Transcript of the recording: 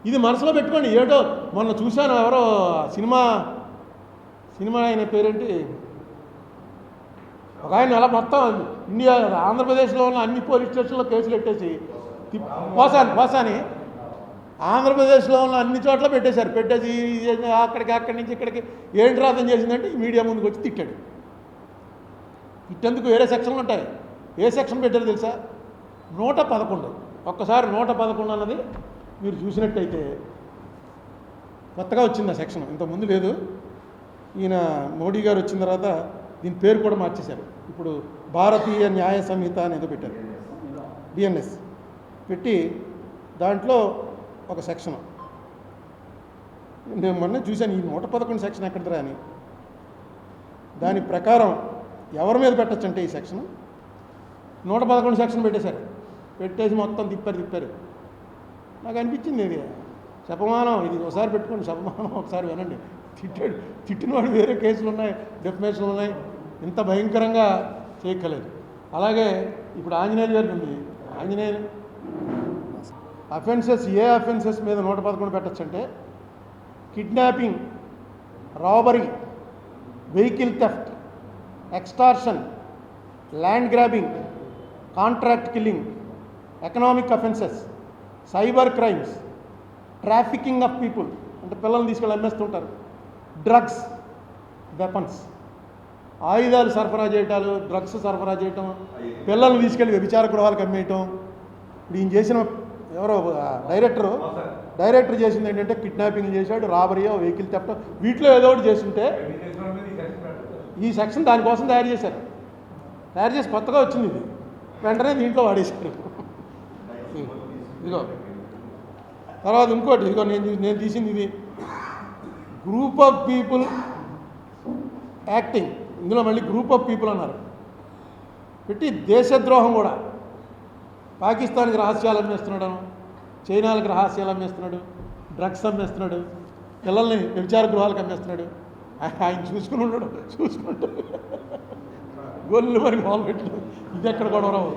ఇది మనసులో పెట్టుకోండి. ఏటో మొన్న చూశాను, ఎవరో సినిమా ఆయన పేరేంటి, ఒక ఆయన అలా మొత్తం ఇండియా ఆంధ్రప్రదేశ్లో ఉన్న అన్ని పోలీస్ స్టేషన్లో కేసులు పెట్టేసి పోసాని ఆంధ్రప్రదేశ్లో ఉన్న అన్ని చోట్ల పెట్టేశారు. పెట్టేసి అక్కడి నుంచి ఇక్కడికి ఏంటి రాతం చేసిందంటే ఈ మీడియా ముందుకు వచ్చి తిట్టాడు. తిట్టేందుకు వేరే సెక్షన్లు ఉంటాయి. ఏ సెక్షన్ పెట్టారు తెలుసా? 111. ఒక్కసారి 111 అన్నది మీరు చూసినట్టయితే కొత్తగా వచ్చింది ఆ సెక్షన్, ఇంతకుముందు లేదు. ఈయన మోడీ గారు వచ్చిన తర్వాత దీని పేరు కూడా మార్చేశారు. ఇప్పుడు భారతీయ న్యాయ సంహిత అనేది పెట్టారు, బిఎన్ఎస్ పెట్టి దాంట్లో ఒక సెక్షన్ నేను మొన్న చూశాను. ఈ 111 సెక్షన్ ఎక్కడిదిరా అని. దాని ప్రకారం ఎవరి మీద పెట్టచ్చు అంటే ఈ సెక్షన్ 111 సెక్షన్ పెట్టేశారు. పెట్టేసి మొత్తం తిప్పారు. నాకు అనిపించింది ఇది శపమానం. ఇది ఒకసారి పెట్టుకోండి, శపమానం ఒకసారి వినండి. తిట్టినవాడు వేరే కేసులు ఉన్నాయి, డెఫినేషన్లు ఉన్నాయి. ఇంత భయంకరంగా చేయక్కలేదు. అలాగే ఇప్పుడు ఆంజనేయులు గారి ఉంది. ఆంజనేయులు అఫెన్సెస్, ఏ అఫెన్సెస్ మీద 111 పెట్టచ్చు అంటే kidnapping, robbery, vehicle theft, extortion, land grabbing, contract killing, economic offences, cyber crimes, trafficking of people అంటే పిల్లల్ని తీసుకెళ్ళి అమ్మేస్తుంటారు, డ్రగ్స్, వెపన్స్, ఆయుధాలు సరఫరా చేయటాలు, డ్రగ్స్ సరఫరా చేయటం, పిల్లల్ని తీసుకెళ్ళి వ్యభిచార గృహాలకు అమ్మేయటం. ఇప్పుడు ఈయన చేసిన ఎవరో డైరెక్టర్ చేసింది ఏంటంటే కిడ్నాపింగ్ చేశాడు, రాబరీయో, వెహికల్ థెఫ్ట్, వీటిలో ఏదో ఒకటి చేస్తుంటే ఈ సెక్షన్ దానికోసం తయారు చేసి కొత్తగా వచ్చింది. ఇది వెంటనే దీంట్లో వాడేశారు. ఇదిగో తర్వాత ఇంకోటి, ఇదిగో నేను తీసింది ఇది గ్రూప్ ఆఫ్ పీపుల్ యాక్టింగ్. ఇందులో మళ్ళీ గ్రూప్ ఆఫ్ పీపుల్ అన్నారు పెట్టి దేశద్రోహం కూడా. పాకిస్తాన్కి రహస్యాలు అమ్మేస్తున్నాడు, చైనాలకు రహస్యాలు అమ్మేస్తున్నాడు, డ్రగ్స్ అమ్మేస్తున్నాడు, పిల్లల్ని వ్యభిచార గృహాలకు అమ్మేస్తున్నాడు. ఆయన చూసుకుంటూ గొల్లు మరి మొదలుపెట్టాడు. ఇది ఎక్కడ గొడవ రావు.